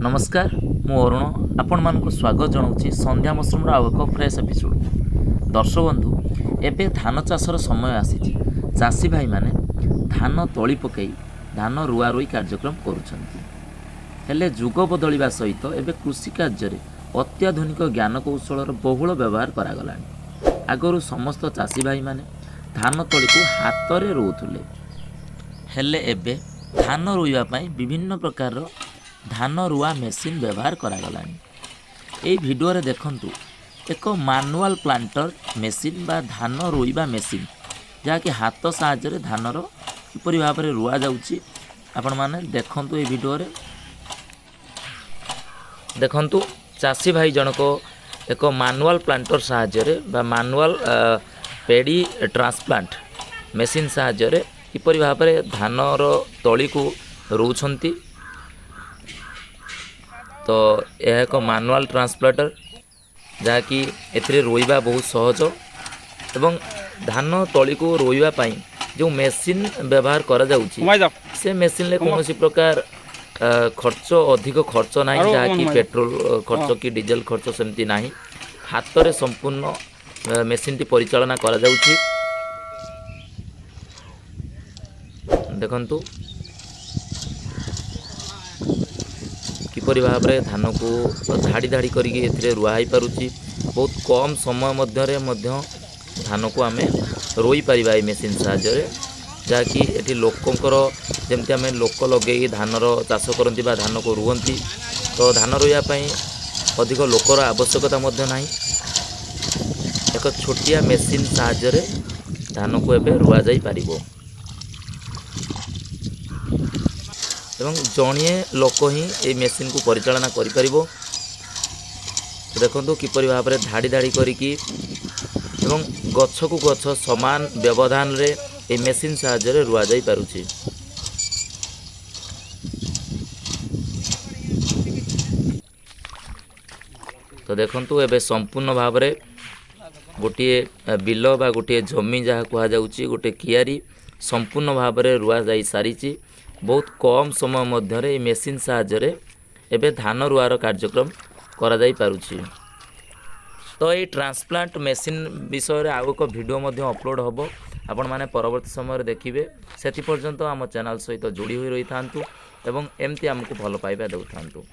नमस्कार मु अरुण आपण मानक स्वागत जनाऊँ संध्या मश्रूम आउ एक फ्रेश एपिसोड। दर्शक बंधु एबे धान चाषर समय आसी चाषी भाई माने धान तली पकई धान रुआ रुई कार्यक्रम करुछंती। जुग बदलिबा सहित एबे कृषि कार्य अत्याधुनिक ज्ञान कौशलर बहुल व्यवहार करागलानी। आगरू समस्त चाषी भाई माने धान तली को हाथ रे रोउथुले, हेले एबे धान रोइबा पई विभिन्न प्रकार धान रुआ मेसीन व्यवहार करागलानी। एई भिडियो रे देखंतु एक मैनुअल प्लांटर मेसीन बा धान रोइबा मेसीन जहाँकि हाथ साहाय्य धानर किपरि भाव में रुआ जाउची। आपण माने देखंतु एई भिडियो रे देखंतु चाषी भाई जनक एक मैनुअल प्लांटर साहाय्य बा मैनुअल पेडी ट्रांसप्लांट मेसीन साहाय्य किपरि भाव में धानर तली को रोउछंती। तो यह एक मैनुअल ट्रांसप्लांटर जहाँकि एथिरे रोइबा बहुत सहज एवं धान तली को रोइबा पाई जो मेसीन व्यवहार करा जाउची से मेसीन ले कौन प्रकार खर्च अधिक खर्च ना जहाँकि पेट्रोल खर्च कि डीजेल खर्च सेमती ना, हाथ रे संपूर्ण मेसीन टी परिचालना करा जाउची। देखंतु किपरि भाव में धान को धाड़ी धाड़ी करके रुआई पारुची। बहुत कम समय मध्य धान को आम रोई पारिबा मेसीन साहाय्य जहाँकि एटी लोकंकर जमती आम लोक लगे धानर चाष करती धान को रुहंती। तो धान रोइबा अधिक लोकर आवश्यकता ना, एक छोटिया मेसीन साहाय्य धान को एबे रुआ जाई पारिबो एवं जड़िए लोक ही ये मेसीन को परिचालना करिपरिबो। देखंतु किपरि भाव में धाड़ी धाड़ी करिकी एवं गछ को गछ समान व्यवधान रे ये मेसीन साहाय्य रुआ जाई पारुछि। तो देखंतु एबे संपूर्ण भाव में गोटे बिल बा गोटे जमी जहाँ कह जाउछि गोटे कियारी संपूर्ण भाव में रुआ जाई सारिछि। बहुत कम समय मध्य मेसीन साहाय्य एबे धान रुआर कार्यक्रम करा जाई पारुछि। तो ये ट्रांसप्लांट मेसीन विषय आउ एक वीडियो अपलोड होबो, आपण माने परवर्ती समय देखिबे। सेति पर्यंत आम चैनल सहित जोड़ी होई रही थांतु एवं एमती आमको भल पाइबा दउथांतु।